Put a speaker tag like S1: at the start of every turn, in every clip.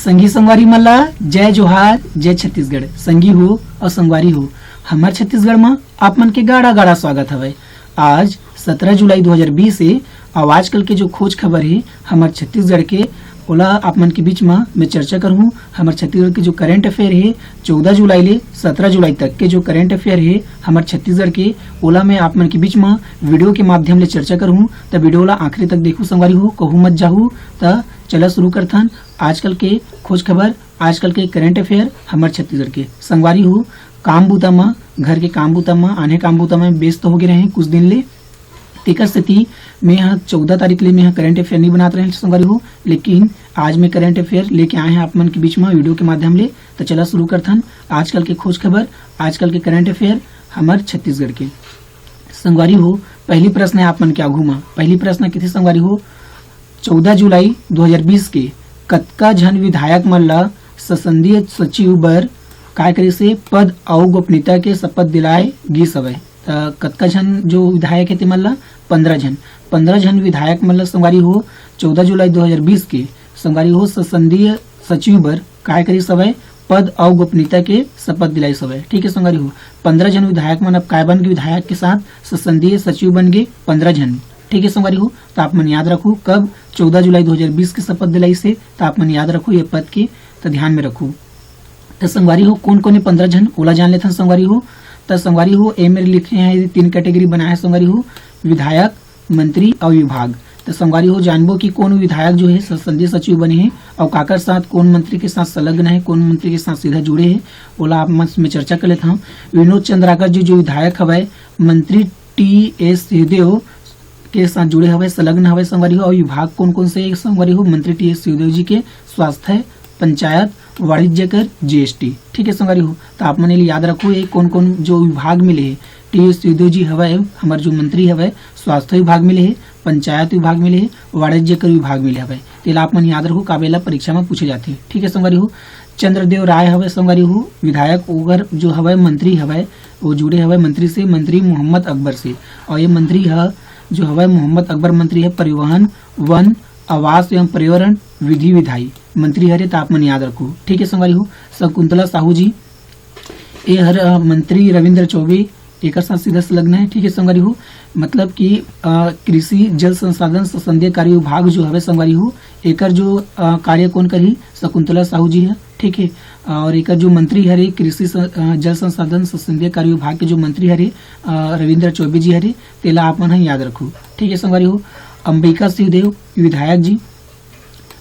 S1: संगी संगवारी मल्ला जय जोहार जय छत्तीसगढ़। संगी हो और संगवारी हो हमार छत्तीसगढ़ में आप मन के गाड़ा गाड़ा स्वागत हवे। आज 17 जुलाई 2020 से और आजकल के जो खोज खबर है हमार छत्तीसगढ़ के ओला आप मन के बीच में मैं चर्चा करूँ। हमारे छत्तीसगढ़ के जो करंट अफेयर है 14 जुलाई ले 17 जुलाई तक के जो करंट अफेयर है हमारे छत्तीसगढ़ के ओला मैं आप मन के बीच में वीडियो के माध्यम ले चर्चा करूँ। तो वीडियो ला आखिरी तक देखू संगवारी हो, कहूँ मत जाहू। तो चला शुरू करथन आजकल के खोज खबर, आजकल के करंट अफेयर हमारे छत्तीसगढ़ के संगवारी हो। काम बूता में, घर के काम बूता में, आने काम बूता में व्यस्त हो गए रहे कुछ दिन ले। तेकर स्थिति में यहाँ 14 तारीख ले मैं करंट अफेयर नहीं बनाते रहे संगवारी हो, लेकिन आज मैं करंट अफेयर लेके आए हैं आप मन के बीच में वीडियो के माध्यम ले। तो चला शुरू करथन आजकल के खोज खबर, आजकल के करंट अफेयर हमारे छत्तीसगढ़ के संगवारी हो। पहली प्रश्न है आप मन के आगू में। पहली प्रश्न किथे संगवारी हो, 14 जुलाई 2020 के कतका झन विधायक मन ला संसदीय सचिव बर काय करे से पद और गोपनीयता के शपथ दिलाए गिस हवे। कतका झन जो विधायक है मन ला 15 झन विधायक मन ला संगवारी हो 14 जुलाई 2020 के संगवारी हो संसदीय सचिव बर काय करे सवय पद और गोपनीयता के शपथ दिलाई सवय। ठीक है संगवारी हो 15 झन विधायक मन अब काय बन गए विधायक के साथ संसदीय सचिव बन गए 15 झन। ठीक है संगवारी हो, तो आप मन याद रखो कब 14 जुलाई 2020 के शपथ दिलाई से, तो आप मन याद रखो ये पद के तो ध्यान में रखो। तो संगवारी हो कौन कौन 15 झन ओला जान लेते हैं संगवारी हो। तो संगवारी हो ए मेरे लिखे हैं 3 कैटेगरी बनाया है संगवारी हो, विधायक, मंत्री और विभाग। तो संगवारी हो जानबो कि कौन विधायक जो है संसदीय सचिव बने हैं और काकर साथ कौन मंत्री के साथ संलग्न है, कौन मंत्री के साथ सीधा जुड़े हैं ओला आप मन में चर्चा कर लेता हूँ। विनोद चंद्राकर जी जो विधायक हवे मंत्री TS सिंहदेव के साथ जुड़े हवे, संलग्न हवे संगवारी हो। और विभाग कौन कौन से संगवारी हो, मंत्री TS सिंहदेव जी के स्वास्थ्य, पंचायत, वाणिज्य कर, GST। ठीक है संगवारी हो, तो आप मन याद रखो ये कौन कौन जो विभाग मिले है। TS सिंहदेव जी हवे हमारे जो मंत्री हवे स्वास्थ्य विभाग मिले है, पंचायत विभाग मिले है, वाणिज्य कर विभाग मिले हवे। तेला आप मन याद रखो काबेला परीक्षा में पूछे जाते हैं। ठीक है संगवारी हो, चंद्रदेव राय हवे संगवारी हो विधायक ओगर जो हवे मंत्री हवे वो जुड़े हवे मंत्री से, मंत्री मोहम्मद अकबर से। और ये मंत्री है जो हवे मोहम्मद अकबर मंत्री है परिवहन, वन, आवास एवं पर्यावरण, विधि विधायी मंत्री हरे, तो आप मन याद रखो। ठीक है संगवारी हो, शकुंतला साहू जी ये हर मंत्री, रविंद्र चौबे एक साथ सीधा संलग्न है। ठीक है संगवारी हो, मतलब कि कृषि जल संसाधन संसदीय कार्य विभाग जो हवे संगवारी हो एकर जो कार्य कौन करी शकुंतला साहू जी है। ठीक है, और एक जो मंत्री हरे कृषि जल संसाधन संसदीय कार्य विभाग के जो मंत्री हरे रविंद्र चौबे जी हरे, तेला आप मन याद रखो। ठीक है संगवारी हो, अंबिका सिंहदेव विधायक जी,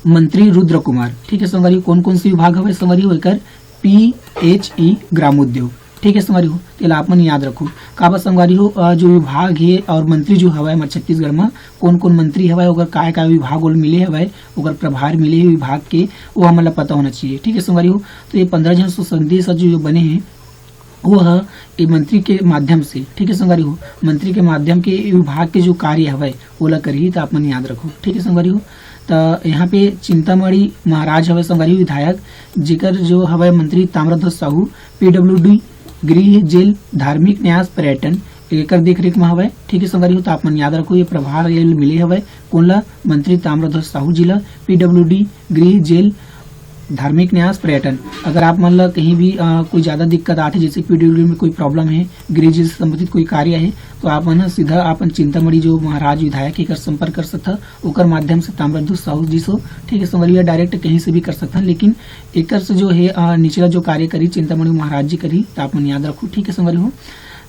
S1: मंत्री रुद्र कुमार। ठीक है संगवारी हो, कौन कौन से विभाग हवे संगवारी हो एकर PHE ग्रामोद्योग। ठीक है संगवारी हो, तेला आप मन याद रखो। काबा संगवारी हो जो विभाग है और मंत्री जो हवा हमारे छत्तीसगढ़ में कौन कौन मंत्री हवा ओकर काय विभाग और मिले हवा ओकर प्रभार मिले है विभाग के वो हमें पता होना चाहिए। ठीक है संगवारी हो, तो ये 15 झन संसदीय सचिव जो बने हैं वो है ये मंत्री के माध्यम से। ठीक है संगवारी हो, मंत्री के माध्यम के विभाग के जो कार्य हवे ओला करी, तो आप मन याद रखो। ठीक है संगवारी हो, तो यहाँ पे चिंतामणि महाराज हवे संगवारी विधायक जिकर जो हवे मंत्री ताम्रध्वज साहू, PWD गृह, जेल, धार्मिक न्यास, पर्यटन एकर देख रेख में हवे। ठीक है संगवारी हो, तो आप मन याद रखो ये प्रभार मिले हवे कौन ला मंत्री ताम्रध्वज साहू जी ला, PWD गृह, जेल, धार्मिक न्यास, पर्यटन। अगर आप मन ला कहीं भी कोई ज्यादा दिक्कत आते जैसे PWD में कोई प्रॉब्लम है, गृह जेल से संबंधित कोई कार्य है, तो आप मन सीधा अपन चिंतामणि जो महाराज विधायक एकर संपर्क कर सकता ओकर माध्यम से ताम्रध्वज साहू जी से। ठीक है संगवारी डायरेक्ट कहीं से भी कर सकता, लेकिन एकर से जो है निचला जो कार्य करी चिंतामणि महाराज जी करी, तो आप मन याद रखो। ठीक है संगवारी हो,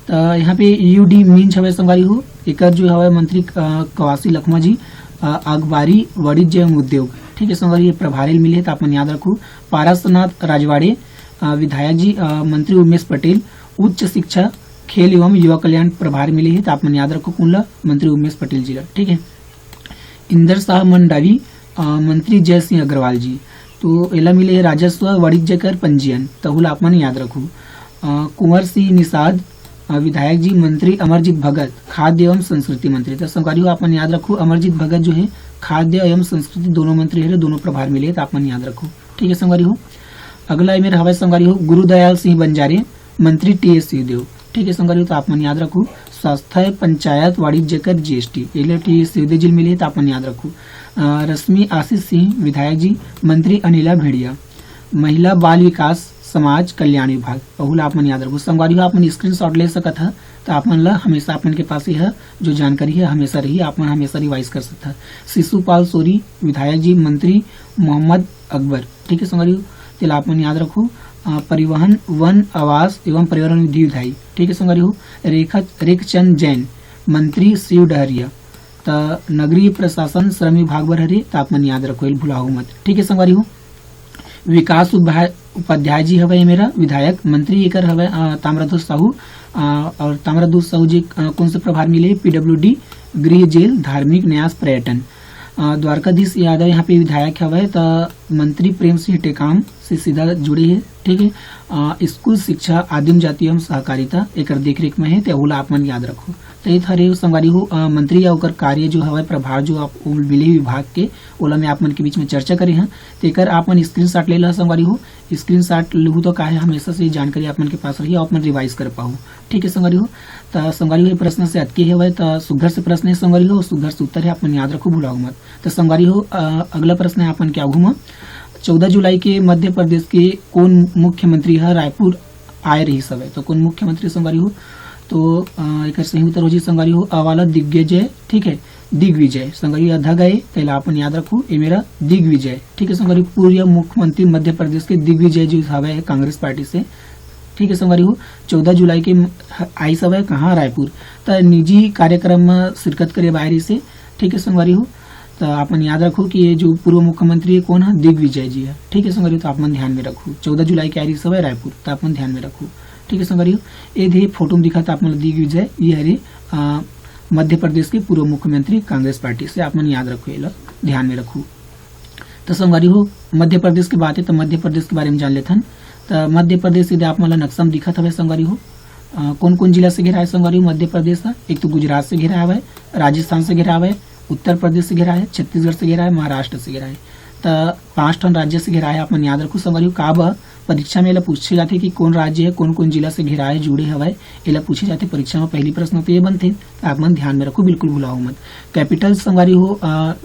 S1: तो यहाँ पे UD मीन्स हवे संगवारी हो एकर जो हवे मंत्री कवासी लखमा जी, अखबारी, वाणिज्य एवं उद्योग। ठीक है संगवारी ये प्रभारी मिले, तो आप मन याद रखो। पारसनाथ राजवाड़े विधायक जी, मंत्री उमेश पटेल, उच्च शिक्षा, खेल एवं युवा कल्याण प्रभारी मिले है, तो आप मन याद रखो कौन ला मंत्री उमेश पटेल जी ला। ठीक है, इंदर शाह मंडावी मंत्री जय सिंह अग्रवाल जी, तो एला मिले है राजस्व, वाणिज्य कर, पंजीयन, तो आप मन याद रखो। कुंवर सिंह निषाद विधायक जी, मंत्री अमरजीत भगत खाद्य एवं संस्कृति मंत्री। तो संगवारी हो आप मन याद रखो अमरजीत भगत जो है खाद्य एवं संस्कृति दोनों मंत्री है, दोनों प्रभार मिले, तो आप मन याद रखो। ठीक है संगवारी हो, अगला मेरे हवाई संगवारी हो गुरुदयाल सिंह बंजारे मंत्री TS सिंहदेव। ठीक है संगवारी हो, तो आप मन याद रखो। स्वास्थ्य पंचायत वाणिज्य कर जीएसटी एल सिवदे जिल मिले तो अपन याद रखू। रश्मि आशीष सिंह विधायक जी, मंत्री अनिला भेड़िया, महिला बाल विकास समाज कल्याण विभाग अहुला आपन याद रखू। संगवारी आपन स्क्रीनशॉट ले सकत है तो आपन ला हमेशा अपन के पास यह जो जानकारी है हमेशा रही, आपन हमेशा रिवाइज कर सकता है। शिशुपाल सोरी विधायक जी, मंत्री मोहम्मद अकबर, ठीक है संगवारी तिला आपन याद रखू। परिवहन वन आवास एवं पर्यावरण विधायक, ठीक है संगवारी। रेखचंद जैन, मंत्री शिव डहरिया, तो नगरीय प्रशासन श्रम विभाग बर हरे तो आपन याद रखो भुलाओ मत, ठीक है संगवारी। विकास उपाध्याय जी हवे मेरा विधायक, मंत्री एकर हवे ताम्रध्वज साहू, और ताम्रध्वज साहू जी कौन से प्रभार मिले पीडब्ल्यूडी, गृह जेल, धार्मिक न्यास, पर्यटन। द्वारकाधीश यादव यहाँ पे विधायक हवे तो मंत्री प्रेम सिंह टेकाम से सीधा जुड़े है, ठीक है। स्कूल शिक्षा आदिम जाति एवं सहकारिता एकर देखरेख में है तो ओला आप मन याद रखो। तो ये थारे संगवारी हो मंत्री या ओकर कार्य जो हवे प्रभार जो आप मिले विभाग के ओला में आप मन के बीच में चर्चा करे हैं तो एकर आप मन स्क्रीनशॉट ले ला संगवारी हो। स्क्रीनशॉट लहू तो का है हमेशा से जानकारी आप मन के पास रही आप मन रिवाइज कर पाओ, ठीक है संगवारी हो। तो संगवारी हो प्रश्न से अटके है तो सुघर से प्रश्न है संगवारी हो, सुघर से उत्तर है आप मन याद रखो भुलाओ मत। तो संगवारी हो अगला प्रश्न है अपन क्या घूमा 14 जुलाई के मध्य प्रदेश के कौन मुख्यमंत्री है रायपुर आए रही सब, तो कौन मुख्यमंत्री संगवारी हो तो एक सही उत्तर हो जी संगवारी हो अवाला दिग्विजय, ठीक है दिग्विजय संगवारी अधा गए पहले अपन याद रखो ये मेरा दिग्विजय, ठीक है संगवारी। पूर्व मुख्यमंत्री मध्य प्रदेश के दिग्विजय जो हवे कांग्रेस पार्टी से, ठीक है संगवारी हो। 14 जुलाई के आई सब है कहाँ रायपुर, तो निजी कार्यक्रम में शिरकत करे बाहरी से, ठीक है संगवारी हो। तो आपन याद रखो कि ये जो पूर्व मुख्यमंत्री है कौन है दिग्विजय जी है, ठीक है संगवारी। तो आपन ध्यान में रखो 14 जुलाई की आई सब है रायपुर तो आपन ध्यान में रखो, ठीक है संगवारी। ये थे फोटो में दिखा था आप दिग्विजय ये हरे मध्य प्रदेश के पूर्व मुख्यमंत्री कांग्रेस पार्टी से, आप मन याद रखो ये ध्यान में रखो। तो संगवारी हो मध्य प्रदेश की बात है तो मध्य प्रदेश के बारे में जान लेथन। तो मध्य प्रदेश से आप मन नक्शा में दिखा था संगवारी हो कौन कौन जिला से घेरा है संगवारी हो मध्य प्रदेश का। एक तो गुजरात से घेरा हुआ है, राजस्थान से घेरा हुआ है, उत्तर प्रदेश से घेरा है, छत्तीसगढ़ से घेरा है, महाराष्ट्र से घेरा है। तो 5 ठन राज्य से घेरा है आप मन याद रखो संगवारी। काब परीक्षा में पूछे जाते कि कौन राज्य है कौन कौन जिला से घेरा है जुड़े हवाए एला पूछे जाते परीक्षा में पहली प्रश्न तो ये बनते आप मन ध्यान में रखो बिल्कुल भुलाओ मत। कैपिटल संगवारी हो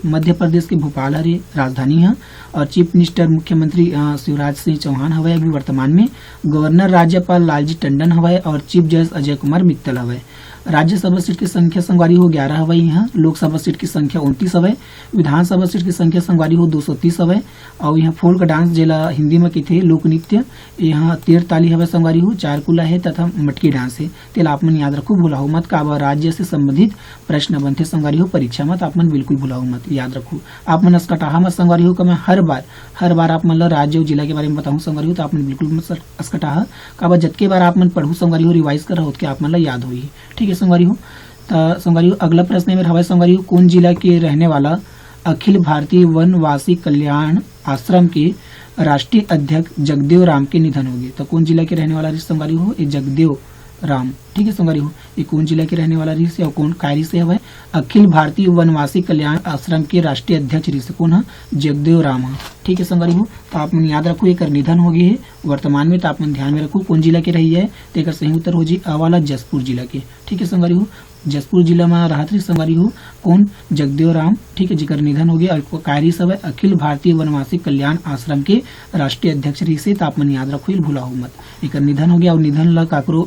S1: मध्य प्रदेश के भोपाल हरे राजधानी है, और चीफ मिनिस्टर मुख्यमंत्री शिवराज सिंह चौहान हवाए अभी वर्तमान में। गवर्नर राज्यपाल लालजी टंडन हवाए और चीफ जज अजय कुमार मित्तल हवाए। राज्यसभा सीट की संख्या संगवारी हो 11 हवाई यहाँ, लोकसभा सीट की संख्या 29 हवाई, विधानसभा सीट की संख्या संगवारी हो 230 हवाई। और यहाँ फोल्क डांस जेला हिंदी में कहते लोक नृत्य यहाँ 13 ताली हवाई संगवारी हो, चारकुला है तथा मटकी डांस है। तेला आप मन याद रखो भुलाओ मत। काबा राज्य से संबंधित प्रश्न बनते संगवारी हो परीक्षा मत आप मन बिल्कुल भुलाओ मत याद रखो। आप मन अस्कटाहा मत संगवारी हो मैं हर बार आप मन राज्य और जिला के बारे में बताऊँ संगवारी हो तो आप मन बिल्कुल मत अस्कटाहा। काबा जतके बार आप मन पढ़ू संगवारी हो रिवाइज कर रहो आप मन याद हो, ठीक है संगवारी हो। तो संगवारी हो अगला प्रश्न मेरा हवाई संगवारी हो कौन जिला के रहने वाला अखिल भारतीय वनवासी कल्याण आश्रम के राष्ट्रीय अध्यक्ष जगदेव राम के निधन हो गए। तो कौन जिला के रहने वाला संगवारी हो ये जगदेव राम, ठीक है संगवारी हो। ये कौन जिला के रहने वाला रही से और कौन कार्य से हवा अखिल भारतीय वनवासी कल्याण आश्रम के राष्ट्रीय अध्यक्ष रही से कौन है जगदेव राम है, ठीक है संगवारी हो। तो आप मन याद रखो एक निधन हो गई है वर्तमान में तो आप मन ध्यान में रखो कौन जिला के रही है तो एक सही उत्तर हो जी अवाला जसपुर जिला के, ठीक है संगवारी हो। जसपुर जिला में राहत रही संगवारी हो कौन जगदेव राम, ठीक है जिकर निधन हो गया और कार्य सब अखिल भारतीय वनवासी कल्याण आश्रम के राष्ट्रीय अध्यक्ष रही से तो आप मन याद रखो भुलाओ मत। एक निधन हो गया और निधन ला काकरो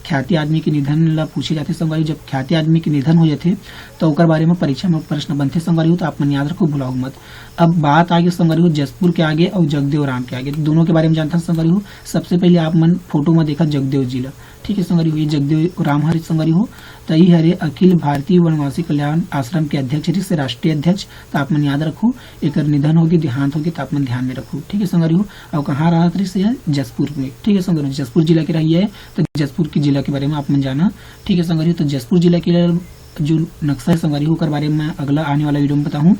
S1: ख्याति आदमी के निधन ला पूछे जाते संगवारी। जब ख्याति आदमी के निधन हो जाते तो ओकर बारे में परीक्षा में प्रश्न बनते संगवारी हो तो आप मन याद रखो भुलाओ मत। अब बात आगे संगवारी हो जसपुर के आगे और जगदेव राम के आगे, दोनों के बारे में जानता संगवारी हो। सबसे पहले आप मन फोटो में देखा जगदेव जिला, ठीक है संगवारी हो ये जगदेव राम हरि संगवारी हो तो ये हरे अखिल भारतीय वनवासी कल्याण आश्रम के अध्यक्ष से राष्ट्रीय अध्यक्ष तो आप मन याद रखो। एक निधन होगी देहांत होगी तो आप मन ध्यान में रखो, ठीक है संगवारी हो। और कहाँ राहत रही से जसपुर में, ठीक है संगवारी जसपुर जिला की रही है तो जसपुर की जिला के बारे में आप मन जाना, ठीक है संगवारी। तो जसपुर जिला के जो नक्शा है संगवारी हो बारे में अगला आने वाला वीडियो में बताऊं।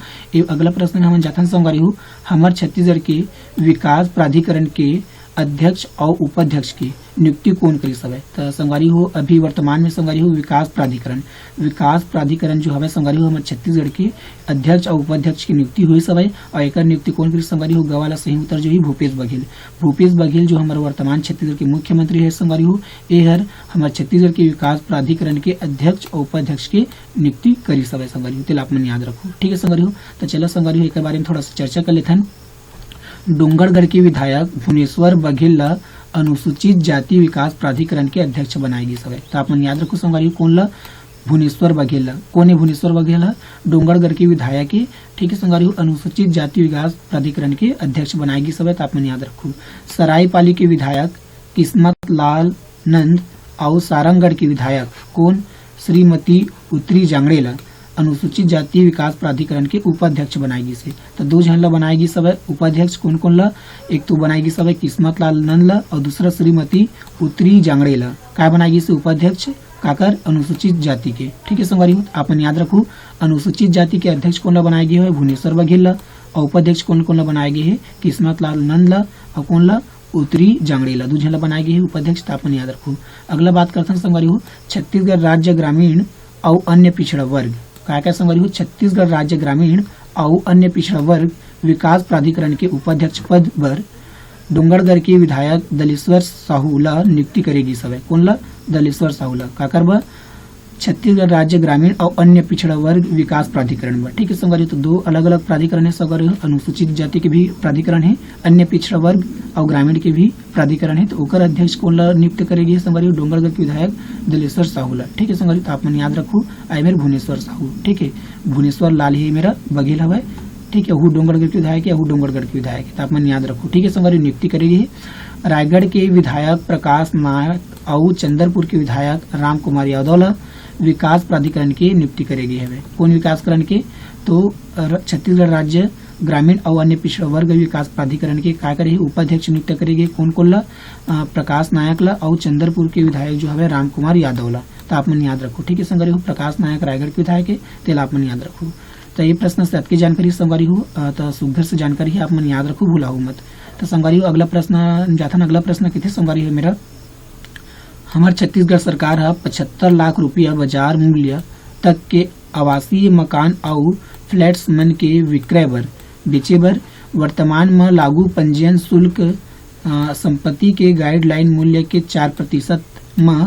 S1: अगला प्रश्न हम जाथन संगवारी हो हमार छत्तीसगढ़ के विकास प्राधिकरण के अध्यक्ष और उपाध्यक्ष की नियुक्ति कौन करी हवे? तो संगवारी हो अभी वर्तमान में संगवारी हो विकास प्राधिकरण जो हवे संगवारी हो हमारे छत्तीसगढ़ के अध्यक्ष और उपाध्यक्ष की नियुक्ति हुई हवे और एक नियुक्ति कौन करी संगवारी हो? गवाला सही उत्तर जो ही भूपेश बघेल जो हमारे वर्तमान छत्तीसगढ़ के मुख्यमंत्री है संगवारी हो ये हर हमारे छत्तीसगढ़ के विकास प्राधिकरण के अध्यक्ष और उपाध्यक्ष की नियुक्ति करी हवे संगवारी हो। तेला आप मन याद रखो, ठीक है संगवारी हो। तो चलो संगवारी हो एक बारे में थोड़ा सा चर्चा कर लेते हैं। डोंगरगढ़ के विधायक भुवनेश्वर बघेल ला अनुसूचित जाति विकास प्राधिकरण के अध्यक्ष बनाएगी सब। तो आप मन याद रखो संगवारी कौन ला? भुवनेश्वर बघेल ला। कौन है भुवनेश्वर बघेल? डोंगरगढ़ के विधायक है, ठीक है संगवारी अनुसूचित जाति विकास प्राधिकरण के अध्यक्ष बनाएगी सब। तो आप मन याद रखो। सरायपाली के विधायक किस्मत लाल नंद और सारंगगढ़ के विधायक कौन? श्रीमती उत्तरी जांगड़े ला अनुसूचित जाति विकास प्राधिकरण के उपाध्यक्ष बनाएगी से। तो दो जन ला बनाएगी सब उपाध्यक्ष कौन कौन ला? एक तो बनाएगी सब किस्मत लाल नंद ला और दूसरा श्रीमती उत्तरी जांगड़े ला क्या बनाएगी से उपाध्यक्ष काकर अनुसूचित जाति के, ठीक है संगवारी हो। आप याद रखो अनुसूचित जाति के अध्यक्ष कौन ला बनाएगी है? भुवनेश्वर बघेल ला और उपाध्यक्ष कौन कौन ला बनाएगी है? किस्मत लाल नंद ला और कौन ला? उत्तरी जांगड़े ला। दो जन ला बनाएगी है उपाध्यक्ष। तो आप याद रखो। अगला बात करते हैं संगवारी हो छत्तीसगढ़ राज्य ग्रामीण और अन्य पिछड़ा वर्ग क्या संगवारी हो? छत्तीसगढ़ राज्य ग्रामीण और अन्य पिछड़ा वर्ग विकास प्राधिकरण के उपाध्यक्ष पद पर डोंगरगढ़ के विधायक दलेश्वर साहू ला नियुक्ति करेगी सब। कौन ला? दलेश्वर साहू ला का करबा? छत्तीसगढ़ राज्य ग्रामीण और अन्य पिछड़ा वर्ग विकास प्राधिकरण बा, ठीक है संगवारी। तो दो अलग अलग प्राधिकरण है संगवारी। अनुसूचित जाति के भी प्राधिकरण है, अन्य पिछड़ा वर्ग और ग्रामीण के भी प्राधिकरण है। तो ओकर अध्यक्ष कौन ला नियुक्त करेगी संगवारी? डोंगरगढ़ के विधायक दलेश्वर साहू ला, ठीक है संगवारी। तो आप मन याद रखो आई मेरे भुवनेश्वर साहू, ठीक है। भुवनेश्वर लाल ही मेरा बघेल हवा, ठीक है। वो डोंगरगढ़ के विधायक है, वो डोंगरगढ़ के विधायक है। तो आप मन याद रखो, ठीक है संगवारी। नियुक्ति करेगी रायगढ़ के विधायक प्रकाश नायक और चंद्रपुर के विधायक राम कुमार यादव ला विकास प्राधिकरण की नियुक्ति करेगी है। कौन विकासकरण के? तो छत्तीसगढ़ राज्य ग्रामीण और अन्य पिछड़ा वर्ग विकास प्राधिकरण के क्या करेगी? उपाध्यक्ष नियुक्त करेगी। कौन कौन ला? प्रकाश नायक ला और चंद्रपुर के विधायक जो है राम कुमार यादव ला। तो आप मन याद रखो, ठीक है संगवारी हो। प्रकाश नायक रायगढ़ के विधायक है, तेला आप मन याद रखो। तो ये प्रश्न से की जानकारी संगवारी हो तो सुघर से जानकारी है आप मन याद रखो, भूला मत। तो संगवारी हो अगला प्रश्न जाथन। अगला प्रश्न कितने संगवारी है मेरा? हमारे छत्तीसगढ़ सरकार है 75 लाख रुपया बाजार मूल्य तक के आवासीय मकान और फ्लैट्स मन के विक्रय बर बेचे बर वर्तमान में लागू पंजीयन शुल्क संपत्ति के गाइडलाइन मूल्य के 4% में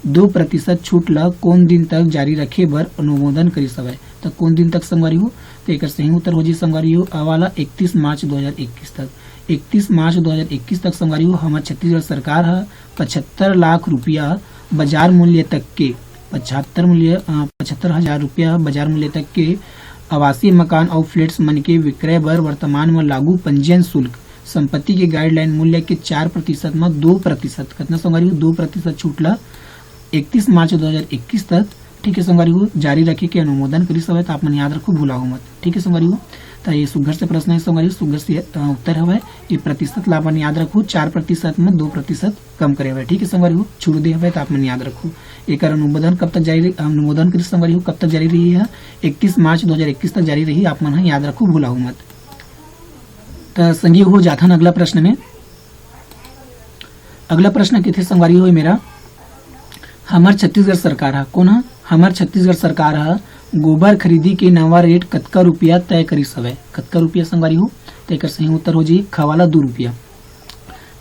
S1: 2% छूट ला कौन दिन तक जारी रखे बर अनुमोदन करी सवै। तो कौन दिन तक संगवारी हो? तो एक सही उत्तर हो जी संगवारी हो आवाला 31 मार्च 2021 तक। 31 मार्च 2021 तक संगवारी हो हमारे छत्तीसगढ़ सरकार है 75 लाख रुपया बाजार मूल्य तक के 75,000 रुपया बाजार मूल्य तक के आवासीय मकान और फ्लैट्स मन के विक्रय बर वर्तमान में लागू पंजीयन शुल्क संपत्ति के गाइडलाइन मूल्य के 4% में 2% कितना संगवारी हो? 2% छूट ला 31 मार्च 2021 तक, ठीक है संगवारी हो, जारी रखे के अनुमोदन करी सब। तो आप मन याद रखो, भूलाओ मत, ठीक है संगवारी हो। तो ये सुघर से प्रश्न है संगवारी, सुघर से उत्तर हवा ये प्रतिशत ला अपन याद रखो 4% में 2% कम करे हुए, ठीक है संगवारी हो। छूट दे हुए तो आप मन याद रखो। एक अनुमोदन कब तक जारी अनुमोदन करी संगवारी हो कब तक जारी रही है? 31 मार्च 2021 तक जारी रही। आप मन याद रखो, भूलाओ मत। तो संगी हो जाता न अगला प्रश्न में। अगला प्रश्न कितने संगवारी हो मेरा? हमार छत्तीसगढ़ सरकार है कौन है? हमार छत्तीसगढ़ सरकार है गोबर खरीदी के नवा रेट कतका रुपया तय करी सवै। कतका रुपया संगवारी हो? तो एक सही उत्तर हो जी खवाला 2 रुपया।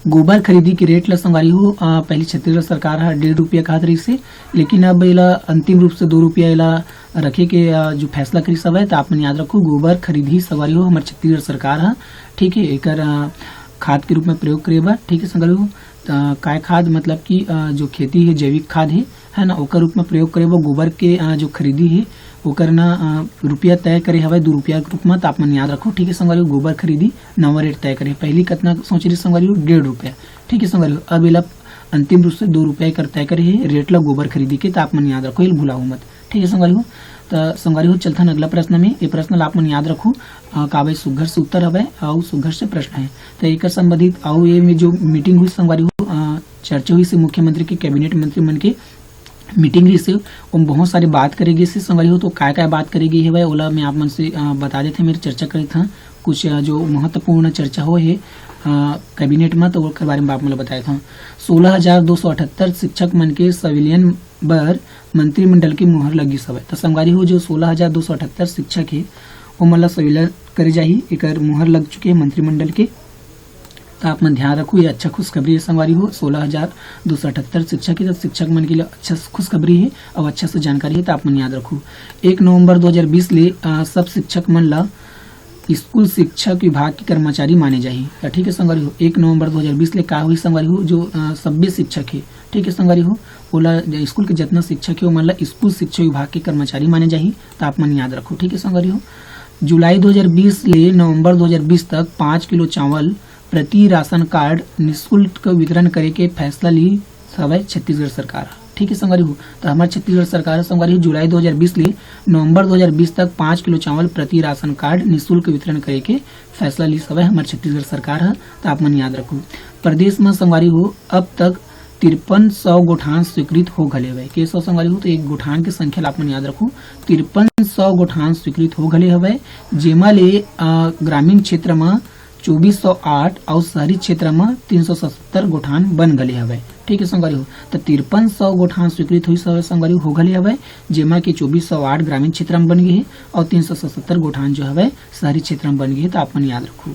S1: गोबर खरीदी के रेट ला संगवारी हो पहले छत्तीसगढ़ सरकार है 1.5 रुपया कहत रही से, लेकिन अब इला अंतिम रूप से 2 रुपया इला रखे के जो फैसला करी सवै। तो आप मन याद रखो गोबर खरीदी संगवारी हो हमारे छत्तीसगढ़ सरकार है, ठीक है। एक खाद के रूप में प्रयोग करे बा, ठीक है संगवारी हो। काय खाद मतलब कि जो खेती है जैविक खाद है ना, ओकर रूप में प्रयोग करे बा गोबर के जो खरीदी है ओकर ना रुपया तय करे हवे 2 रुपया के रूप में। तो आप मन याद रखो, ठीक है संगवारी हो। गोबर खरीदी नवा रेट तय करे पहली कितना सोच रही संगवारी हो 1.5 रुपया, ठीक है संगवारी हो। अब इला अंतिम रूप से 2 रुपया कर तय करे है रेट ला गोबर खरीदी के। तो आप मन याद रखो, ये भूलाओ मत, ठीक है संगवारी हो। तो संगवारी हो चलता अगला प्रश्न में। ये प्रश्न आप मन याद रखो काबे सुघर से उत्तर हवे और सुघर से प्रश्न है। तो एक संबंधित आओ ये में जो मीटिंग हुई संगवारी हो चर्चा हुई से मुख्यमंत्री के कैबिनेट मंत्री मन के मीटिंग रही से बहुत सारी बात करेगी से संगवारी हो। तो क्या बात करेगी है भाई ओला मैं आप मन से बता देते मेरी चर्चा करी था कुछ जो महत्वपूर्ण चर्चा हो है कैबिनेट में, तो ओकर बारे में आप मतलब बताए था। 16,278 शिक्षक मन के संविलियन बर मंत्रिमंडल की मुहर लगी सवय। तो संगवारी हो जो 16,278 शिक्षक है वो मतलब संविलियन करे जाही, एक मुहर लग चुके हैं मंत्रिमंडल के। तो आप मन ध्यान रखो, ये अच्छा खुशखबरी है संगवारी हो। 16,278 शिक्षक है, तो शिक्षक मन के लिए अच्छा खुशखबरी है और अच्छा से जानकारी है, तो आप मन याद रखो। 1 नवंबर 2020 ले सब शिक्षक मन ला स्कूल शिक्षक विभाग के कर्मचारी माने जाही। ठीक है संगवारी हो, 1 नवंबर 2020 ले का हुई संगवारी हो, जो सभ्य शिक्षक है, ठीक है संगवारी हो, ओला स्कूल के जितना शिक्षक है वो मतलब स्कूल शिक्षा विभाग के कर्मचारी माने जाही। तो आप मन याद रखो, ठीक है संगवारी हो। जुलाई 2020 ले नवंबर 2020 तक 5 किलो चावल प्रति राशन कार्ड निःशुल्क वितरण करे के फैसला ली हवय छत्तीसगढ़ सरकार। ठीक है संगवारी हो, तो हमारे छत्तीसगढ़ सरकार संगवारी जुलाई 2020 ले नवंबर 2020 तक 5 किलो चावल प्रति राशन कार्ड निःशुल्क वितरण करे के फैसला ली हवय हमारे छत्तीसगढ़ सरकार है। तो आप मन याद रखो। प्रदेश में संगवारी हो अब तक 5300 गोठान स्वीकृत हो गले हवय। के सौ संगवारी हो, तो एक गोठान की संख्या आप मन याद रखो 5300 गोठान स्वीकृत हो गले हवय, जेमा ले ग्रामीण क्षेत्र में 2408 और शहरी क्षेत्र में 377 गोठान बन गले हवय। ठीक है संगवारी हो, तो 5300 गोठान स्वीकृत हुई संगवारी हो गले हवय, जेमा के 2408 ग्रामीण क्षेत्र में बन गए है और 377 गोठान जो हवय शहरी क्षेत्र में बन गए है। तो आप मन याद रखो।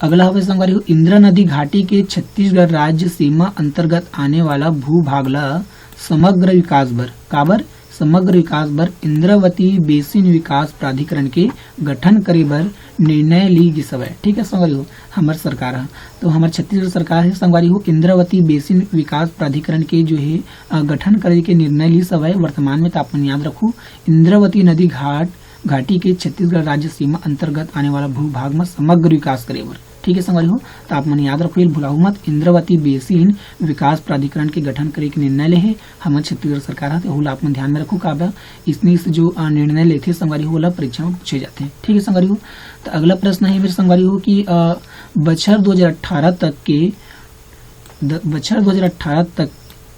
S1: अगला हवय संगवारी हो, इंदिरा नदी घाटी के छत्तीसगढ़ राज्य सीमा अंतर्गत आने वाला भूभाग ला समग्र विकास बर काबर समग्र विकास बर इंद्रावती बेसिन विकास प्राधिकरण के गठन करे बर निर्णय ली गिस हवय। ठीक है संगवारी हो, हमार सरकार है, तो हमारे छत्तीसगढ़ सरकार है संगवारी हो इंद्रावती बेसिन विकास प्राधिकरण के जो है गठन करे के निर्णय ली हवय वर्तमान में। तो आप याद रखो, इंद्रावती नदी घाटी के छत्तीसगढ़ राज्य सीमा अंतर्गत आने वाला भूभाग में समग्र विकास करे बर। ठीक है संगवारी हो, तो आप मन याद रखो, भुलाऊ मत, इंद्रावती बेसिन विकास प्राधिकरण के गठन करे के निर्णय ले है हमारे छत्तीसगढ़ सरकार है। तो आप मन ध्यान में रखो का इसमें से जो निर्णय लेते संगवारी हो परीक्षा में पूछे जाते हैं। ठीक है संगवारी हो, तो अगला प्रश्न है फिर संगवारी हो कि बछर 2018 तक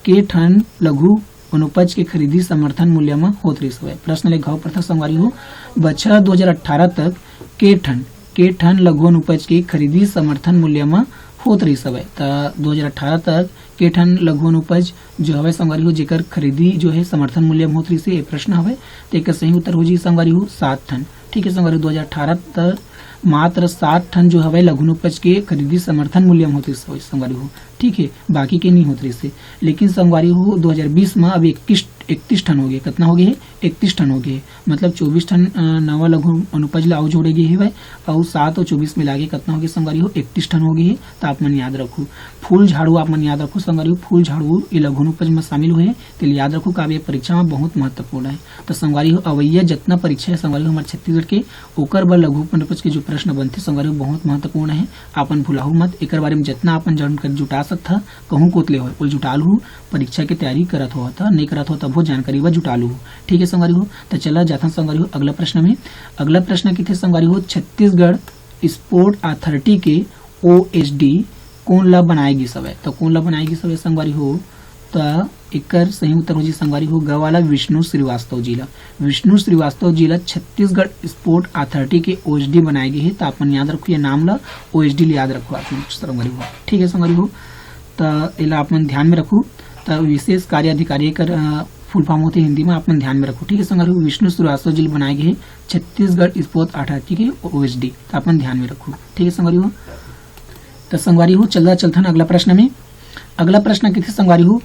S1: के ठन लघु अनुपज के खरीदी समर्थन मूल्य में होत रही हवय। प्रश्न ले घाव प्रथा संगवारी हो, बछर 2018 तक के ठन लघु अनुपज के खरीदी समर्थन मूल्य में होत रही हवय। तो 2018 तक के ठन लघु अनुपज जो हवय संगवारी हो जेकर खरीदी जो है समर्थन मूल्य में होत रही से प्रश्न हवय। तो एक सही उत्तर हो जी संगवारी हो 7 ठन। ठीक है संगवारी, 2018 तक मात्र 7 ठन जो हवय लघु अनुपज के खरीदी समर्थन मूल्य में होती संगवारी हो। ठीक है, बाकी के नहीं होते इससे। लेकिन संगवारी हो 2020 में अब 31 टन हो गए। कितना हो गए? 31 टन हो गए, मतलब 24 टन नवा लघु अनुपज ला जोड़े गए है और 7 और 24 मिला के कितना हो गया संगवारी हो? 31 टन हो गए। तो आप मन याद रखो। फूल झाड़ू आप मन याद रखो संगवारी हो, फूल झाड़ू ये लघु अनुपज में शामिल हुए, तो याद रखो का परीक्षा में बहुत महत्वपूर्ण है। तो संगवारी हो अवैया जितना परीक्षा है संगवारी हो हमारे छत्तीसगढ़ के ओकर बर लघु अनुपज के जो प्रश्न बनते संगवारी हो बहुत महत्वपूर्ण है। आपन भुलाहू मत, एक बारे में जितना अपन जानकारी जुटा सकता कहूँ कोतले हो वो जुटा लू, परीक्षा की तैयारी करत हो था नहीं करत हो तब वो जानकारी वह जुटा लू। ठीक है संगवारी हो, तो चला जाता संगवारी हो अगला प्रश्न में। अगला प्रश्न किथे संगवारी हो, छत्तीसगढ़ स्पोर्ट अथॉरिटी के OSD कौन ला बनाएगी सवय? तो कौन ला बनाएगी सवय संगवारी हो? तो एक सही उत्तर हो जी संगवारी हो गवाला विष्णु श्रीवास्तव जी ला। विष्णु श्रीवास्तव जी ला छत्तीसगढ़ स्पोर्ट अथॉरिटी के OSD बनाएगी है। तो आप याद रखो ये नाम ला OSD याद रखो आप संगवारी हो। ठीक है संगवारी हो, तो इला आप ध्यान में रखो। तो विशेष कार्य अधिकारी कर फुल फॉर्म होते हिंदी में आप ध्यान में रखो। ठीक है संगवारी हो, विष्णु श्रीवास्तव जी बनाए गए छत्तीसगढ़ स्पोर्ट अथॉरिटी के OSD, तो आप ध्यान में रखो। ठीक है संगवारी हो, तो संगवारी हो चलता अगला प्रश्न में। अगला प्रश्न किथे संगवारी हो,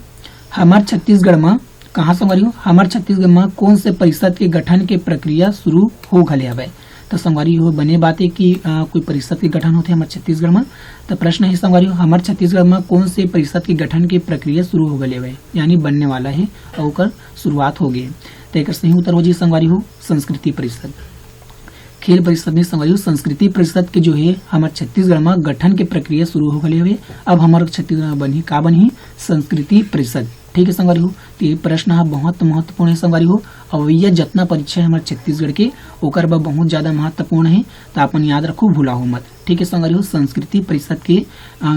S1: हमार छत्तीसगढ़ में कहाँ संगवारी हो, हमार छत्तीसगढ़ में कौन से परिषद के गठन के प्रक्रिया शुरू हो गले हवय? तो संगवारी हो बने बात है कि कोई परिषद के गठन होते हमारे छत्तीसगढ़ में। तो प्रश्न है संगवारी हो हमारे छत्तीसगढ़ में कौन से परिषद के गठन की प्रक्रिया शुरू हो गले हवय, यानी बनने वाला है और ओकर शुरुआत हो गई। तो एक सही उत्तर हो जी संगवारी हो संस्कृति परिषद। खेल परिषद में संगवारी हो संस्कृति परिषद के जो है हमारे छत्तीसगढ़ में गठन के प्रक्रिया शुरू हो गले हुए। अब हमारे छत्तीसगढ़ में बनी का बनी संस्कृति परिषद। ठीक है संगवारी हो, तो ये प्रश्न बहुत महत्वपूर्ण है संगवारी हो। अवैया जितना परीक्षा है हमारे छत्तीसगढ़ के ओकर बा बहुत ज्यादा महत्वपूर्ण है, तो अपन याद रखो भुलाओ मत। ठीक है संगवारी हो, संस्कृति परिषद के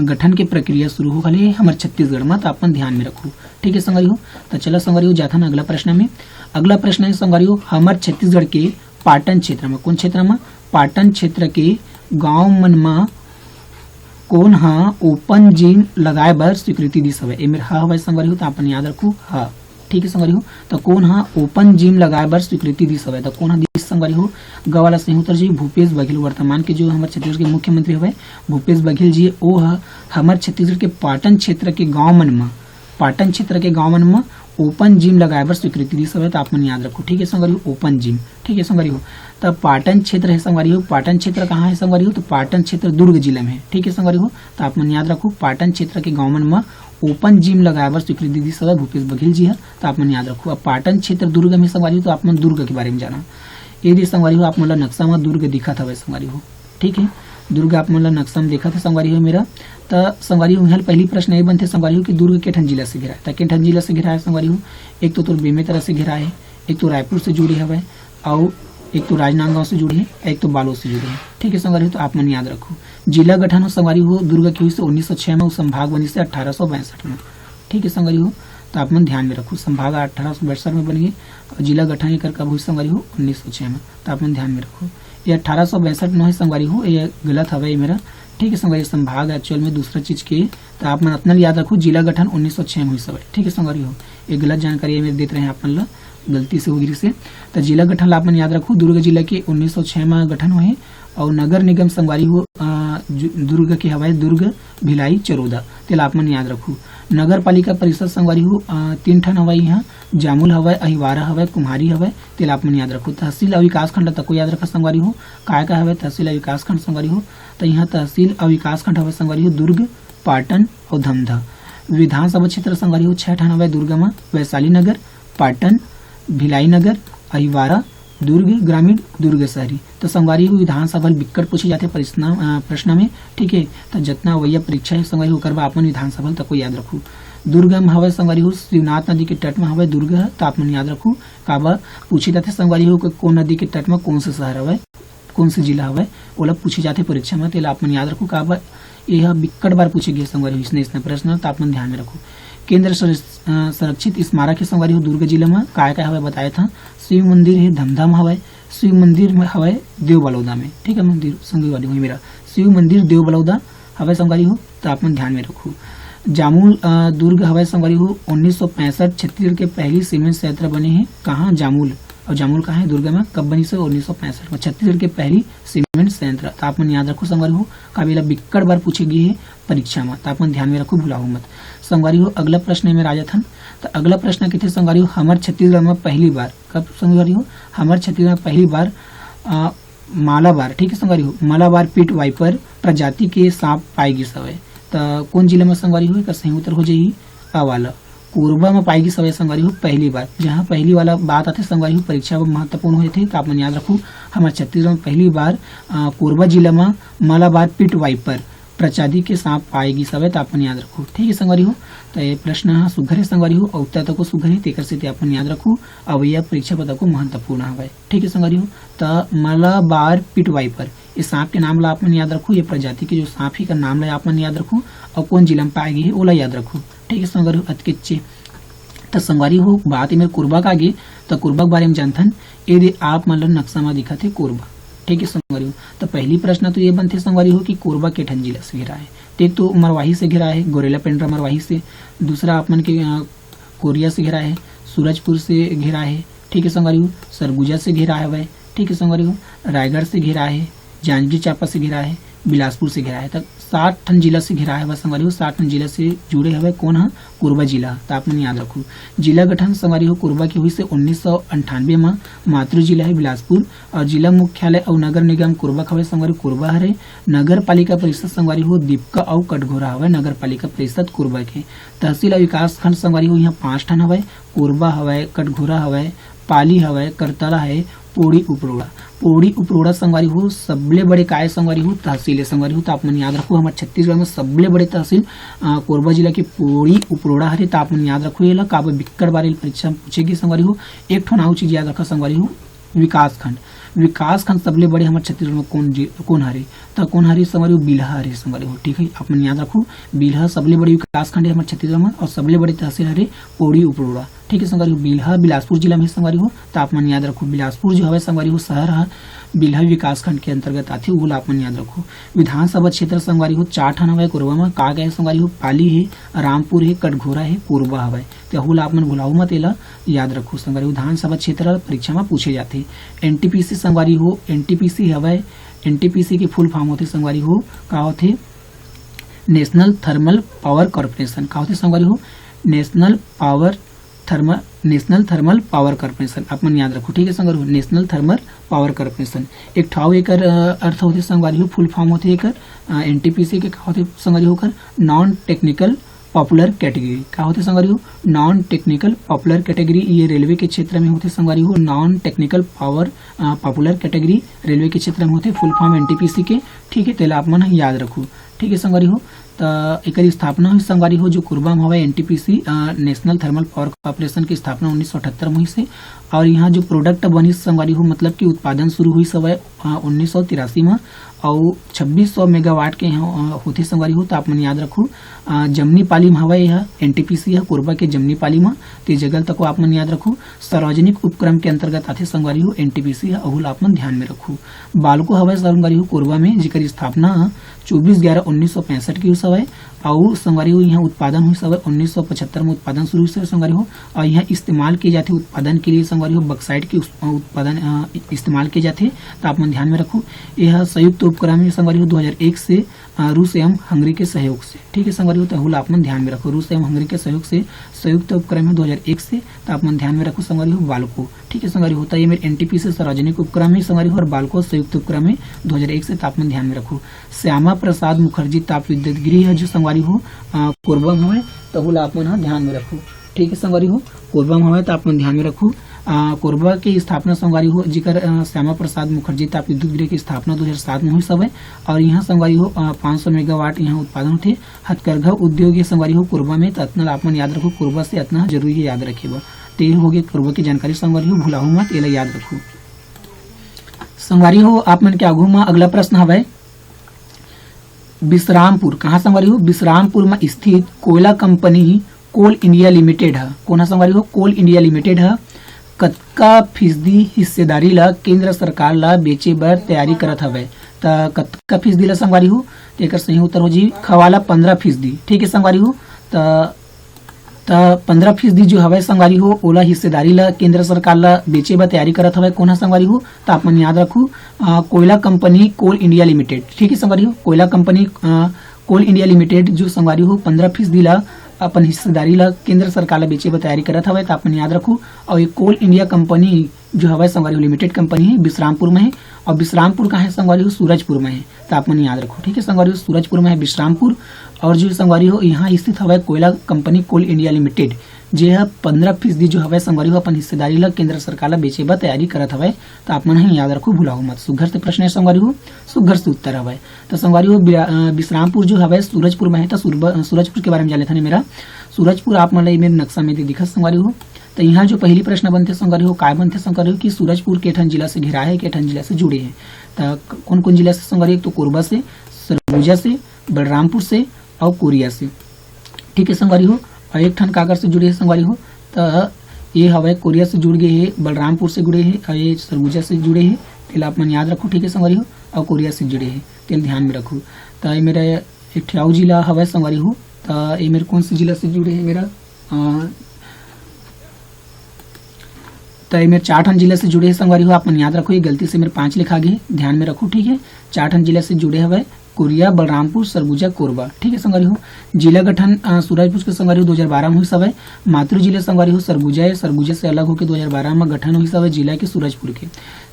S1: गठन के प्रक्रिया शुरू हो गई है हमारे छत्तीसगढ़ में, तो अपन ध्यान में रखो। ठीक है संगवारी हो, तो चलो संगवारी हो जाता ना अगला प्रश्न में। अगला प्रश्न है संगवारी हो हमारे छत्तीसगढ़ के पाटन क्षेत्र में, कौन क्षेत्र में? पाटन क्षेत्र के गाँव मन में कौन हा ओपन जिम लगाए बर स्वीकृति दिस हवे। एमेर हा हवे संगवारी हो तो अपन याद रखू हा। ठीक है संगवारी हो, तो कौन हा ओपन जिम लगाए बर स्वीकृति दिस हवे। तो कौन हा दिस संगवारी हो, गवाला सही उत्तर जी भूपेश बघेल। वर्तमान के जो हमारे छत्तीसगढ़ के मुख्यमंत्री हवे भूपेश बघेल जी, ओ हा हमारे छत्तीसगढ़ के पाटन क्षेत्र के गाँव मन में ओपन जिम लगाए बर स्वीकृति दिस हवे। तो आप मन याद रखो। ठीक है संगवारी हो, ओपन जिम। ठीक है संगवारी हो, तो पाटन क्षेत्र है संगवारी हो। पाटन क्षेत्र कहाँ है संगवारी हो, तो पाटन क्षेत्र दुर्ग जिले में है। ठीक है संगवारी हो, तो आप मन याद रखो पाटन क्षेत्र के गाँव मन में ओपन जिम लगाए बर स्वीकृति दिस हवे भूपेश बघेल जी है। तो आप मन याद रखो। अब पाटन क्षेत्र दुर्ग में संगवारी हो, तो आप मन दुर्ग के बारे में जाना। यदि संगवारी हो आप मन नक्शा में दुर्ग दिखा था संगवारी हो। ठीक है, दुर्ग आप मन नक्शा में देखा था संगवारी हो मेरा। तो संगवारी हो यहाँ पहली प्रश्न ये बनते संगवारी हो कि दुर्ग के ठन जिला से घिरा है। के ठन जिला से घिरा है संगवारी हो, एक तो बेमेतरा से घिरा है, एक तो रायपुर से जुड़ी है, और एक तो राजनांदगांव से जुड़ी है, एक तो बालोद से जुड़ी है। ठीक है संगवारी हो, तो आप मन याद रखो। जिला गठन हो संगवारी हो दुर्ग की हुई से 1906 में, संभाग बनी से 1862 में। ठीक है संगवारी हो, तो आप मन ध्यान में रखो। संभाग 1862 में बन गई और जिला गठन कर कब हुई संगवारी हो 1906 में। तो आप मन ध्यान में रखो। ये 1862 में संगवारी हो, ये गलत हवे मेरा। ठीक है संगवारी, संभाग एक्चुअल में दूसरा चीज के, तो आप मन अपना याद रखो। जिला गठन 1906 में हुई सब। ठीक है संगवारी हो, ये गलत जानकारी मेरे देते रहे आप मन गलती से होगी से। तो जिला गठन आप मन याद रखो दुर्ग जिला के 1906 में गठन हुए। और नगर निगम संगवारी हो दुर्ग के हवाई दुर्ग भिलाई चरोदा, तेला आप मन याद रखो। नगर पालिका परिषद संगवारी हो 3 ठन हवाई, यहाँ जामुल हवाई, अहिवारा हवाई, कुम्हारी हवाई, तेला आप मन याद रखो। तहसील और विकास खंड तक को याद रखा संगवारी हो, काय का हवाई तहसील और विकास खंड संगवारी हो। तो यहाँ तहसील और विकास खंड हवाई संगवारी हो दुर्ग, पाटन और धमधा। विधानसभा क्षेत्र संगवारी हो 6 ठन हवाई दुर्ग में, वैशाली नगर, पाटन, भिलाई नगर, अहिवारा, दुर्ग ग्रामीण, दुर्ग शहरी। तो संगवारी हो विधानसभा बिक्कट पूछे जाते प्रश्न में। ठीक है, तो जितना वही परीक्षा है संगवारी हो करवा आप विधानसभा तक को याद रखो। दुर्ग में हवे संगवारी हो शिवनाथ नदी के तट में हवे दुर्ग है। तो आप मन याद रखो। काबा पूछे जाते संगवारी हो कौन नदी के तट में कौन से शहर हवे, कौन से जिला हवे, ओला पूछे जाते परीक्षा में। तेला आप मन याद रखो। काबा यह बिक्कट बार पूछे गए संगवारी हो इसने प्रश्न। तो आप मन ध्यान में रखो। केंद्र संरक्षित स्मारक है संगवारी हो दुर्ग जिले में, काय हवे बताया था। शिव मंदिर है धमधा में हवे, शिव मंदिर में हवे देव बलौदा में। ठीक है, मंदिर संगवारी हो मेरा शिव मंदिर देव बलौदा हवे संगवारी हो। तो आप मन ध्यान में रखो। जामुल दुर्ग हवाई संगवारी हो 1965 छत्तीसगढ़ के पहली सीमेंट संयंत्र बने हैं। कहाँ जामुल, और जामुल कहाँ है दुर्ग में, कब बनी से 1965 में, छत्तीसगढ़ के पहली सीमेंट संयंत्र। तो आप मन याद रखो संगवारी हो। काबिला बिक्कट बार पूछे गई है परीक्षा में। तो आप मन ध्यान में रखो, भुलाओ मत संगवारी हो। अगला प्रश्न है मेरा राजस्थान। तो अगला प्रश्न कितने संगवारी हो, हमारे छत्तीसगढ़ में पहली बार कब संगवारी हो, हमारे छत्तीसगढ़ में पहली बार मालाबार। ठीक है संगवारी हो, मालाबार पिट वाइपर प्रजाति के सांप पाएगी सवय। तो कौन जिले में संगवारी हो, सही उत्तर हो जाएगी वाला कोरबा में पाएगी सवय संगवारी हो पहली बार। जहाँ पहली वाला बात आते संगवारी हो परीक्षा में महत्वपूर्ण हुए थे। तो आप मन याद रखो हमारे छत्तीसगढ़ में पहली बार कोरबा जिला में मालाबार पिट वाइपर प्रजाति के सांप पाएगी सवय। तो आप मन याद रखो। ठीक है संगवारी हो, तो ये प्रश्न सुघर है संगवारी हो और उत्तर तक सुघर है, तेकर से आप मन याद रखो। अब यह परीक्षा पता को महत्वपूर्ण हवे। ठीक है संगवारी हो, तो मालाबार पिट वाइपर इस सांप के नाम ला आप मन याद रखो। ये प्रजाति के जो सांप ही का नाम ला आप मन याद रखो और कौन जिला में पाएगी है ओला याद रखो। ठीक है संगवारी हो, अतकेच्चे तो संगवारी हो बात मेरे कोरबा का आगे। तो कोरबा के बारे में जानथन यदि आप मतलब नक्शा में दिखा थे कोरबा। ठीक है संगवारी हो, तो पहली प्रश्न तो ये बनते संगवारी हो कि कोरबा के ठन जिला से घिरा है। एक तो मरवाही से घिरा है, गोरेला पेंड्रा मरवाही से। दूसरा आप मन के कोरिया से घिरा है, सूरजपुर से घिरा है। ठीक है संगवारी हो, सरगुजा से घिरा है वह। ठीक है संगवारी हो, रायगढ़ से घिरा है, जांजगीर चांपा से घिरा है, बिलासपुर से घिरा है। तक 60 ठन जिला से घिरा है वह संगवारी हो। 60 ठन जिला से जुड़े हुए कौन है, कोरबा जिला। तो आप मन याद रखो। जिला गठन संगवारी हो कोरबा की हुई से 1998 में। मातृ जिला है बिलासपुर और जिला मुख्यालय और नगर निगम कोरबा हवे संगवारी कोरबा हरे। नगर पालिका परिषद संगवारी हो दीपका और कटघोरा हवे नगर पालिका परिषद कोरबा के। तहसील और विकास खंड संगवारी हो यहाँ 5 ठन हवे, कोरबा हवे, कटघोरा हवे, पाली हवे, करतला है, पोड़ी उपरोड़ा। पोड़ी उपरोड़ा संगवारी हो सबले बड़े काय संगवारी हो तहसील संगवारी हो। तो आप मन याद रखो हमारे छत्तीसगढ़ में सबले बड़े तहसील कोरबा जिला के पोड़ी उपरोड़ा हरे। तो आप मन याद रखो ये काब बिक्कट बारे परीक्षा में पूछेगी संगवारी हो। एक ठो नाउ चीज याद रखा संगवारी हो विकास खंड। विकास खंड सबले बड़े हमारे छत्तीसगढ़ में कौन हरे, तो कौन हरे संगवारी हो बिल्हा हरे संगवारी हो। ठीक है आप मन याद रखो बिल्हा सबले बड़ी विकास खंड है हमारे छत्तीसगढ़ में और सबले बड़े तहसील हरे पोड़ी उपरोड़ा। ठीक है संगवारी हो। बिल्हा बिलासपुर जिला में संगवारी हो, तो आप मन याद रखो बिलासपुर जो है संगवारी हो शहर है बिल्हा विकास खंड के अंतर्गत आते, वो आप मन याद रखो। विधानसभा क्षेत्र संगवारी हो 4 ठन हवे, कोरबा में का गए संगवारी हो पाली है, रामपुर है, कटघोरा है, कोरबा हवे, तो हुल आप मन भुलाऊ मत, एला याद रखो संगवारी हो। विधानसभा क्षेत्र परीक्षा में पूछे जाते। एनटीपीसी संगवारी हो, एनटीपीसी हवे, एनटीपीसी के फुल फॉर्म होते संगवारी हो का होते नेशनल थर्मल पावर कॉर्पोरेशन, का होते संगवारी हो नेशनल थर्मल पावर कॉर्पोरेशन, आप मन याद रखो। ठीक है संगवारी हो, नेशनल थर्मल पावर कॉर्पोरेशन। एक ठाव एकर अर्थ होते संगवारी हो, फुल फॉर्म होते एकर एनटीपीसी के, का होते संगवारी हो कर नॉन टेक्निकल पॉपुलर कैटेगरी, का होते संगवारी हो नॉन टेक्निकल पॉपुलर कैटेगरी। ये रेलवे के क्षेत्र में होते संगवारी हो non technical power popular category railway के क्षेत्र में होते, फुल फॉर्म एनटीपीसी के। ठीक है, तेला आप मन याद रखो। ठीक है संगवारी हो, तो एक स्थापना हुई संगवारी हो जो कोरबा में हवा NTPC national thermal power corporation की स्थापना 1978 में हुई से, और यहाँ जो प्रोडक्ट बनी संगवारी हो मतलब कि उत्पादन शुरू हुई सब 1983 में, और 2600 मेगावाट के यहाँ होते संगवारी हो, तो आप मन याद रखो जमनी पाली में हवा यह एनटीपीसी है कोरबा के जमनी पाली में, तो जगह तक आप मन याद रखो। सार्वजनिक उपक्रम के अंतर्गत आते संगवारी हो एनटीपीसी है, अहुल आप मन ध्यान में रखो। बालको हवा संगवारी हो कोरबा में जिकर स्थापना 24/11/1965 की हुई है, और संगवारी हो यहाँ उत्पादन हुई सब 1975 में उत्पादन शुरू हुई संगवारी हो, और यहाँ इस्तेमाल किए जाते उत्पादन के लिए संगवारी हो बक्साइट के उत्पादन इस्तेमाल किए जाते, तो आप मन ध्यान में रखो। यह संयुक्त उपक्रम है संगवारी हो 2001 से रूस एवं हंगरी के सहयोग से। ठीक है संगवारी हो, तो हुल आप मन ध्यान में रखो, रूस एवं हंगरी के सहयोग से संयुक्त उपक्रम है 2001 से, तो आप मन ध्यान में रखो संगवारी हो बालको। ठीक है संगवारी होता है ये मेरे एनटीपीसी सार्वजनिक उपक्रम है संगवारी हो, और बालको संयुक्त उपक्रम है 2001 से, तो आप मन ध्यान में रखो। श्यामा प्रसाद मुखर्जी ताप विद्युत गृह है जो संगवारी हो कोरबा में है, तो हुल आप मन ध्यान में रखो। ठीक है संगवारी हो, कोरबा में है, तो आप मन ध्यान में रखो। कोरबा की स्थापना संगवारी हो जिकर श्यामा प्रसाद मुखर्जी ताप विद्युत गृह की स्थापना 2007 में हुई सब है, और यहाँ संगवारी हो 500 मेगावाट यहाँ उत्पादन होते। हथकरघा उद्योग ये संगवारी हो कोरबा में, तो इतना आप मन याद रखो, कोरबा से इतना जरूरी है याद रखेगा। तो ये हो गया कोरबा की जानकारी संगवारी हो, भुलाऊ मत, ये याद रखो संगवारी हो। आप मन के आगू में अगला प्रश्न हवे बिश्रामपुर, कहाँ संगवारी हो बिश्रामपुर में स्थित कोयला कंपनी कोल इंडिया लिमिटेड है, कौन संगवारी हो कोल इंडिया लिमिटेड है, कतका फीसदी हिस्सेदारी ला केंद्र सरकार ला बेचे बर तैयारी करत हवे, तो कतका फीसदी ला संगवारी हो, तो एक सही उत्तर हो जी खवाला 15%। ठीक है संगवारी हो, तो 15% जो हवे संगवारी हो ओला हिस्सेदारी ला केंद्र सरकार ला बेचे बर तैयारी करत हवे, कौन संगवारी हो, तो आप मन याद रखो कोयला कंपनी कोल इंडिया लिमिटेड। ठीक है संगवारी हो, कोयला कंपनी कोल इंडिया लिमिटेड जो संगवारी हो 15% ला अपन हिस्सेदारी ला केंद्र सरकार ला बेचे बर तैयारी करत हवे, तो आप मन याद रखो। और ये कोल इंडिया कंपनी जो हवे संगवारी हो लिमिटेड कंपनी है बिश्रामपुर में है, और बिश्रामपुर कहाँ है संगवारी हो सूरजपुर में है, तो आप मन याद रखो। ठीक है संगवारी हो, सूरजपुर में है बिश्रामपुर, और जो संगवारी हो यहाँ स्थित हवे कोयला कंपनी कोल इंडिया लिमिटेड जे है 15% जो हवे संगवारी हो अपन हिस्सेदारी ला केंद्र सरकार ला बेचे बर तैयारी करत हवे, तो आप मन याद रखो, भुलाओ मत। सुघर से प्रश्न है संगवारी हो, सुघर से उत्तर हवे, तो संगवारी हो बिश्रामपुर जो हवे सूरजपुर में है, तो सूरजपुर के बारे में जान लेते मेरा सूरजपुर आप मन मेरे नक्शा में दिखत संगवारी हो। तो यहाँ जो पहली प्रश्न बनते संगवारी हो काय बनते संगवारी हो कि सूरजपुर के ठन जिला से घिरा है, के ठन जिला से जुड़े हैं, तो कौन कौन जिला से संगवारी, तो कोरबा से, सरगुजा से, बलरामपुर से और कोरिया से। ठीक है संगवारी हो, और एक ठन कागर से जुड़े है संगवारी हो, तो ये हवे कोरिया से जुड़ गए है, बलरामपुर से जुड़े है, और ये सरगुजा से जुड़े है, तेल आप मन याद रखो। ठीक है संगवारी हो, और कोरिया से जुड़े है, तेल ध्यान में रखो। तो ये मेरा एक ठियाऊ जिला हवे संगवारी हो, तो ये मेरे कौन से जिला से जुड़े है मेरा, तो ये मेरे 4 ठन जिले से जुड़े हैं संगवारी हो, आप मन याद रखो। ये गलती से मेरे 5 लिखा गए, ध्यान में रखो। ठीक है, 4 ठन जिले से जुड़े हवे कोरिया, बलरामपुर, सरगुजा, कोरबा। ठीक है संगवारी हो, जिला गठन सूरजपुर के संगवारी हो 2012 में हुई सब है। मातृ जिले संगवारी हो सरगुजा है, सरगुजा से अलग होकर 2012 में गठन हुई सब है जिला के सूरजपुर के।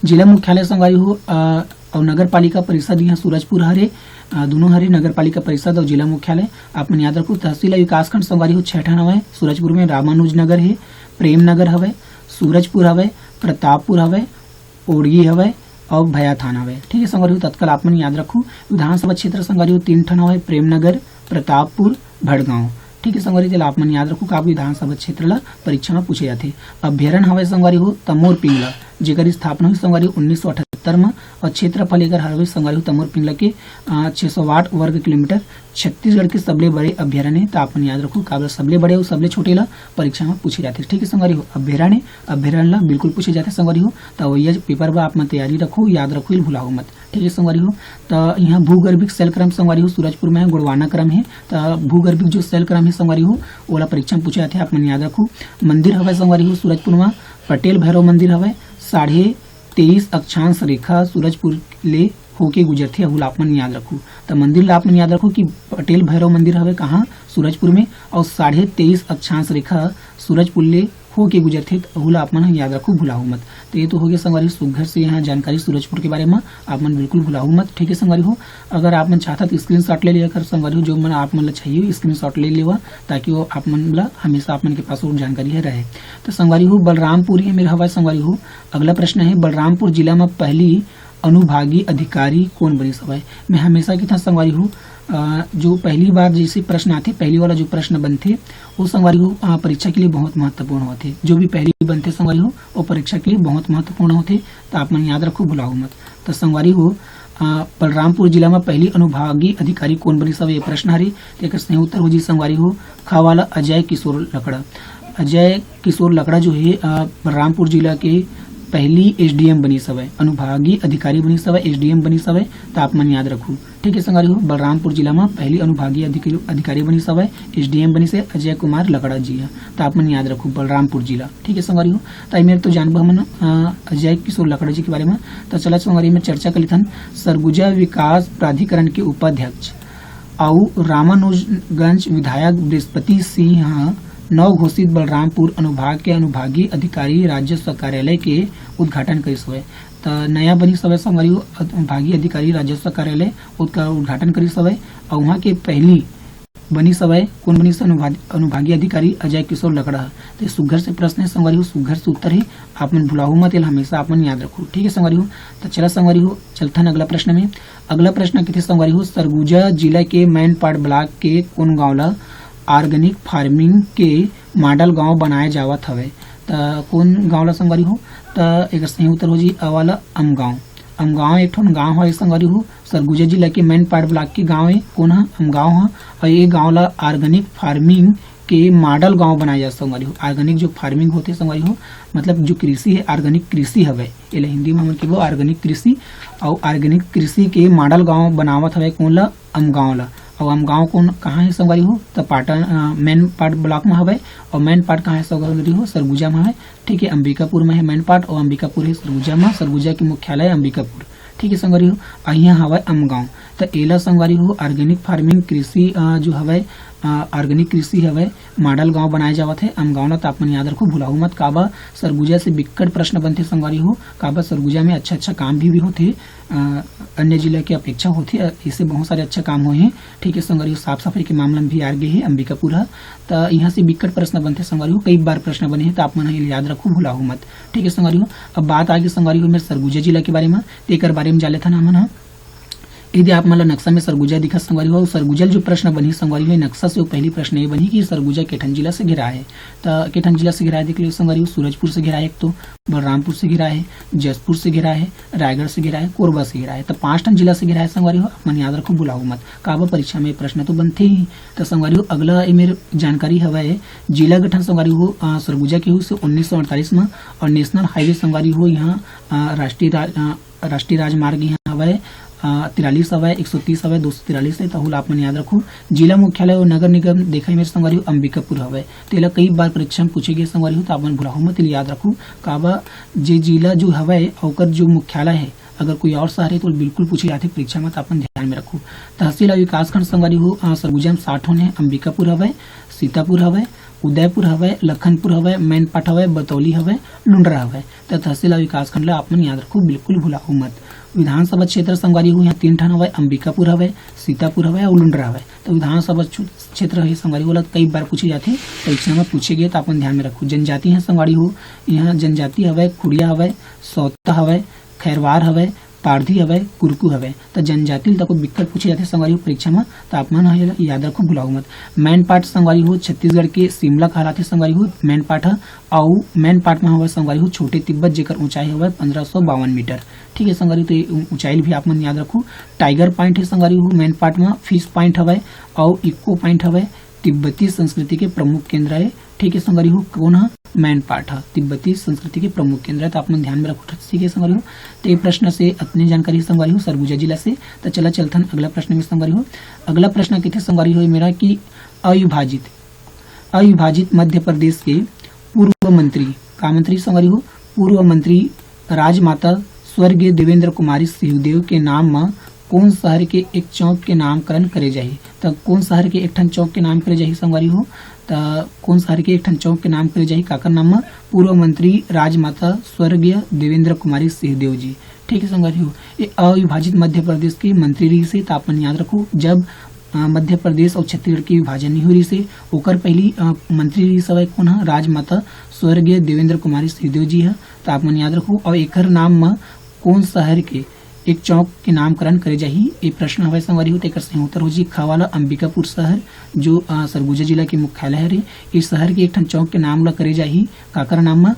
S1: जिला मुख्यालय संगवारी हो और नगर पालिका परिषद यहाँ सूरजपुर हरे, दोनों हरे नगर पालिका परिषद और जिला मुख्यालय आप मन याद रखो। तहसील विकास खंड संगवारी हो 6 ठन हवे, सूरजपुर में रामानुज नगर है, प्रेम नगर हवे, सूरजपुर हवे, प्रतापपुर हवे, ओड़गी हवे और भया थाना हवे। ठीक है संगवारी हो, तत्काल आप मन याद रखो। विधानसभा क्षेत्र संगवारी हो 3 ठन हवे, प्रेमनगर, प्रतापपुर, भड़गांव। ठीक है संगवारी, चल आप मन याद रखो का विधानसभा क्षेत्र ला परीक्षा में पूछे जाते। अभ्यारण हवे संगवारी हो तमोर पिंगला, जेकर स्थापना हुई संगवारी 1978 उत्तर में और क्षेत्रफल एकर हवे संगवारी हो तमोर पिंगला के 608 वर्ग किलोमीटर। छत्तीसगढ़ के सबले बड़े अभ्यारण्य तो आपन याद रखो काबर सबले बड़े और सबले छोटे ला परीक्षा में पूछे जाते। ठीक है संगवारी हो अभ्यारण्य ला बिल्कुल पूछे जाते संगवारी हो। तो वही पेपर में आप मन तैयारी रखो, याद रखो, भुलाओ मत। ठीक है संगवारी हो। तो यहाँ भूगर्भिक शैल क्रम संगवारी हो सूरजपुर में गुड़वाना क्रम है। तो भूगर्भिक जो शैल क्रम है संगवारी हो ओला परीक्षा में पूछे जाते आप मन याद रखो। मंदिर हवे संगवारी हो सूरजपुर में पटेल भैरव मंदिर हवे 23.5 अक्षांश रेखा सूरजपुर ले होके गुजरथे अहुल आप मन याद रखो। तो मंदिर ला आप मन याद रखो कि पटेल भैरव मंदिर हवे कहाँ सूरजपुर में और 23.5 अक्षांश रेखा सूरजपुर ले होके गुजरथे अहुल आप मन याद रखो, भुलाओ मत। तो ये तो हो गया संगवारी सुघर से यहाँ जानकारी सूरजपुर के बारे में आप मन बिल्कुल भुलाओ मत। ठीक है संगवारी हो। अगर आप मन चाहता तो स्क्रीनशॉट ले लिया कर संगवारी हो, जो मन आप मन चाहिए स्क्रीनशॉट ले लेवा ताकि वो आप मन ला हमेशा आप मन के पास वो जानकारी है रहे। तो संगवारी हो बलरामपुर ही मेरा हवा संगवारी हो। अगला प्रश्न है बलरामपुर जिला में पहली अनुभागी अधिकारी कौन बनी सवाई। मैं हमेशा की था संगवारी हूँ जो पहली बार जैसे प्रश्न आते पहली वाला जो प्रश्न बनते वो संगवारी हो परीक्षा के लिए बहुत महत्वपूर्ण होते। जो भी पहली बनते संगवारी हो वो परीक्षा के लिए बहुत महत्वपूर्ण होते। तो आप मन याद रखो, भुलाओ मत। तो संगवारी हो बलरामपुर जिला में पहली अनुभागी अधिकारी कौन बनी सब ये प्रश्न हरे। एक स्नेह उत्तर हो जी संगवारी हो खा वाला अजय किशोर लकड़ा। अजय किशोर लकड़ा जो है बलरामपुर जिला के पहली एसडीएम बनी सब है, अनुभागी अधिकारी बनी सब है, एसडीएम बनी सब है। तो आप मन याद रखो। ठीक है संगवारी हो बलरामपुर जिला में पहली अनुभागी अधिकारी बनी सब है, एसडीएम बनी से अजय कुमार लकड़ा जी है। तो आप मन याद रखो बलरामपुर जिला। ठीक है संगवारी हो। तो मेरे तो जानबो हमन अजय किशोर लकड़ा जी के बारे में। तो चला संगवारी में चर्चा कर लिथन सरगुजा विकास प्राधिकरण के उपाध्यक्ष और रामानुजगंज विधायक बृहस्पति सिंह नव घोषित बलरामपुर अनुभाग के अनुभागी अधिकारी राजस्व कार्यालय के उद्घाटन करिस हुए। तो नया बनी सब संगवारी अनुभागी अधिकारी राजस्व कार्यालय उसका उद्घाटन करिस हुए और वहाँ के पहली बनी सब कौन बनी से अनुभागी अधिकारी अजय किशोर लकड़ा। तो सुघर से प्रश्न है संगवारी हो, सुघर से उत्तर है आप मन भुलाओ मत, हमेशा आप मन याद रखो। ठीक है संगवारी हो। तो चला संगवारी हो चलता अगला प्रश्न में। अगला प्रश्न कितने संगवारी हो सरगुजा जिला के मैनपाट ब्लॉक के कौन गाँव ला ऑर्गेनिक फार्मिंग के मॉडल गांव बनाया जावत हवे। तो कौन गांव ला संगवारी हो। तो एक सही उत्तर हो जी अवाला अमगांव एक ठोन गांव है संगवारी हो सरगुजा जिला के मैनपाट ब्लॉक के गांव है कौन है अमगांव है और ये गांव ला ऑर्गेनिक फार्मिंग के मॉडल गांव बनाया जा संगवारी हो। ऑर्गेनिक जो फार्मिंग होते संगवारी हो मतलब जो कृषि है ऑर्गेनिक कृषि हवे ये हिंदी में हम वो ऑर्गेनिक कृषि और ऑर्गेनिक कृषि के मॉडल गांव बनावत हवे कौन ला अमगांव ला। और हम गाँव कौन कहाँ है संगवारी हो तो पाटन मेन पार्ट ब्लॉक में हवे और मेन पार्ट कहाँ है संगवारी हो सरगुजा में है। ठीक है अंबिकापुर में है मेन पार्ट और अंबिकापुर है सरगुजा में। सरगुजा की मुख्यालय अंबिकापुर। ठीक है संगवारी हो अहिया हवा अमगांव। तो एला संगवारी हो ऑर्गेनिक फार्मिंग कृषि जो हवे ऑर्गेनिक कृषि हवे मॉडल गांव बनाए जावत है अमगांव ला। तो आप मन याद रखो, भुलाओ मत। काबा सरगुजा से बिकट प्रश्न बनते संगवारी हो। काबा सरगुजा में अच्छा काम भी होते अन्य जिला की अपेक्षा होती इससे बहुत सारे अच्छा काम हुए हैं। ठीक है संगवारी हो साफ सफाई के मामला में भी आगे है अंबिकापुर है। तो यहाँ से बिकट प्रश्न बनते संगवारी हो, कई बार प्रश्न बने हैं। तो आप मन याद रखो, भुलाओ मत। ठीक है संगवारी हो। अब बात आगे संगवारी हो मेरे सरगुजा जिला के बारे में। एक बारे में जाले था ना मन यदि आप मतलब नक्शा में सरगुजा दिखा संगवारी हो सरगुजा जो प्रश्न बनी संगवारी हो नक्शा से वो पहली प्रश्न ये बनी कि सरगुजा केठन जिला से घिरा है। तो केठन जिला से घिरा है देख लो संगवारी हो सूरजपुर से घिरा है, एक तो बलरामपुर से घिरा है, जसपुर से घिरा है, रायगढ़ से घिरा है, कोरबा से घिरा है। तो 5 टन जिला से घिरा है संगवारी हो। आप मन याद रखो, भुलाओ मत। काबा परीक्षा में प्रश्न तो बनते ही। तो संगवारी हो अगला मेरे जानकारी हवा है जिला गठन संगवारी हो सरगुजा के हो 1948 में और नेशनल हाईवे संगवारी हो यहाँ राष्ट्रीय राजमार्ग यहाँ हवा है 43 हवा 130 हवा 243 है। तो आप मन याद रखो। जिला मुख्यालय और नगर निगम देखा मेरे संगवारी हो अंबिकापुर हवा। तो कई बार परीक्षा में पूछे गए संगवारी हो। तो आप मन भुलाओ मत, याद रखो। काबा जे जिला जो हवा है और जो मुख्यालय है अगर कोई और शहर है तो बिल्कुल पूछे जाते परीक्षा में। तो अपन ध्यान में रखो। तहसील और विकास खंड संगवारी हो सरगुजा में 60 होने अंबिकापुर हवा, सीतापुर हवा, उदयपुर हवे, लखनपुर हवे, मैनपाट हवे, बतौली हवे, लुंड्रा हवे। तो तहसील और विकास खंड आप मन याद रखो, बिल्कुल भुलाओ मत। विधानसभा क्षेत्र संगवारी हो यहाँ 3 ठन हवे अंबिकापुर हवे, सीतापुर हवे और लुंड्रा हवे। तो विधानसभा क्षेत्र है संगवारी वाला कई बार पूछे जाते परीक्षा में पूछे गए। तो अपन ध्यान में रखो। जनजाति है संगवारी हो यहाँ जनजाति हवे खुड़िया हवे, सौता हवे, खैरवार हवे, पारधी हवय, कुरकू हवय। तो जनजाति तक विकल्प पूछे जाते संगवारी हो परीक्षा में, तो आप मन ह याद रखो, भुलाओ मत। मैन पार्ट संगवारी हो छत्तीसगढ़ के शिमला कहलाते संगवारी हो मैन पार्ट है। और मैन पार्ट में हवय संगवारी हो छोटे तिब्बत, जेकर ऊंचाई हवय 1552 मीटर। ठीक है संगवारी, तो ये ऊंचाई भी आप मन याद रखो। टाइगर पॉइंट है संगवारी हो मैन पार्ट में, फिश पॉइंट हवय और इको पॉइंट हवय। तिब्बती संस्कृति के प्रमुख केंद्र है। ठीक है संगवारी हो, कौन है? मैन पार्ट है, तिब्बती संस्कृति के प्रमुख केंद्र है, तो आप मन ध्यान में रखो। ठीक है संगवारी हो, तो ये प्रश्न से अपनी जानकारी संगवारी हो सरगुजा जिला से। तो चला चलथन अगला प्रश्न में संगवारी हो। अगला प्रश्न कितने संगवारी हो मेरा कि अविभाजित मध्य प्रदेश के पूर्व मंत्री का मंत्री संगवारी हो, पूर्व मंत्री राजमाता स्वर्गीय देवेंद्र कुमारी सिंहदेव के नाम में कौन शहर के एक चौक के नामकरण करे जाही? तो कौन शहर के एक ठन चौक के नाम करे जाही संगवारी हो? तो कौन शहर के एक ठन चौक के नाम करे जाही? काकर नाम में? पूर्व मंत्री राजमाता स्वर्गीय देवेंद्र कुमारी सिंहदेव जी। ठीक है संगवारी हो, ये अविभाजित मध्य प्रदेश के मंत्री रही से, तो अपन याद रखो जब मध्य प्रदेश और छत्तीसगढ़ की विभाजन नहीं हो रही से ओकर पहली मंत्री रही सवय कौन है? राजमाता स्वर्गीय देवेंद्र कुमारी सिंहदेव जी है। तो आप मन याद रखो, और एकर नाम में कौन शहर के एक चौक के नामकरण करे जाही? ये प्रश्न हवय संगवारी हो, तेकर सही उत्तर हो जी खवाला अंबिकापुर शहर, जो सरगुजा जिला के मुख्यालय है। इस शहर के एक ठन चौक के नाम ला करे जाही, काकर नाम में?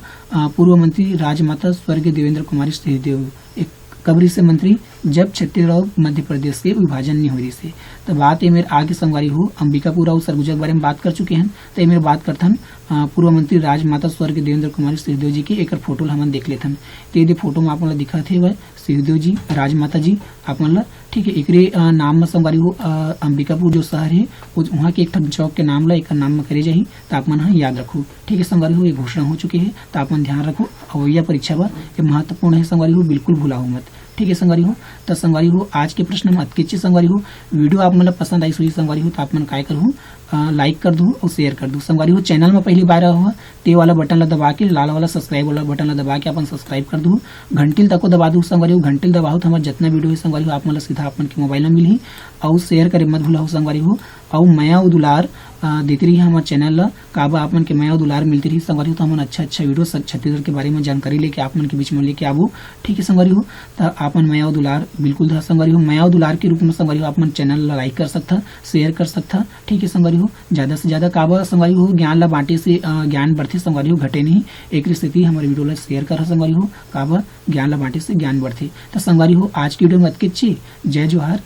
S1: पूर्व मंत्री राजमाता स्वर्गीय देवेंद्र कुमारी सिंहदेव। एक कब्री से मंत्री जब छत्तीसगढ़ और मध्य प्रदेश के विभाजन नहीं हो रही से। तो बात ये मेरे आगे संगवारी हो अंबिकापुर और सरगुजा के बारे में बात कर चुके हैं। तो ये मेरे बात करथन पूर्व मंत्री राजमाता स्वर्गीय देवेंद्र कुमारी सिंहदेव जी की एक फोटो हमन देख लेथन। तो ये फोटो में आप मन दिखा थे वह सिंहदेव जी, राजमाता जी आप मन ला। ठीक है, एकरे नाम में संगवारी हो अंबिकापुर जो शहर है वहाँ के एक ठन चौक के नाम ला एक नाम में करे जाही, तो आप मन याद रखो। ठीक है संगवारी हो, ये घोषणा हो चुकी है, तो आप मन ध्यान रखो। अवैया परीक्षा बा ये महत्वपूर्ण है संगवारी हो, बिल्कुल भुलाओ मत। ठीक है संगवारी हो, तो संगवारी हो आज के प्रश्न में अतकेची संगवारी हो। वीडियो आप मतलब पसंद आई सुई संगवारी हो, तो आप मन काय करूँ लाइक कर दूँ और शेयर कर दूँ संगवारी हो। चैनल में पहली बार हुआ ते वाला बटन ला दबा के, लाल वाला सब्सक्राइब वाला बटन ला दबा के अपन सब्सक्राइब कर दूँ। घंटिल तक दबा दूँ संगवारी हो, घंटिल दबाओ तो हमारे जितना वीडियो है संगवारी हो आप मतलब सीधा अपन के मोबाइल में मिली। और शेयर करे मत भूलाओ संगवारी हो। और माया और दुलार देती रही हमारे चैनल ला, काबा आप मन के माया और दुलार मिलती रही संगवारी हो। तो हम अच्छा वीडियो छत्तीसगढ़ के बारे में जानकारी लेके आप मन के बीच में लेके आवो। ठीक है संगवारी हो, तो आप मन माया और दुलार बिल्कुल था संगवारी हो। माया और दुलार के रूप में संगवारी हो आप मन चैनल ला लाइक कर सकता, शेयर कर सकता। ठीक है संगवारी हो, ज्यादा से ज्यादा काबा संगवारी हो ज्ञान ला बांटे से ज्ञान बढ़ते संगवारी हो, घटे नहीं। एक स्थिति हमारे वीडियो ला शेयर कर संगवारी हो, काबा ज्ञान ला बांटे से ज्ञान बढ़ते। तो संगवारी हो आज की वीडियो में अतके जय जोहार।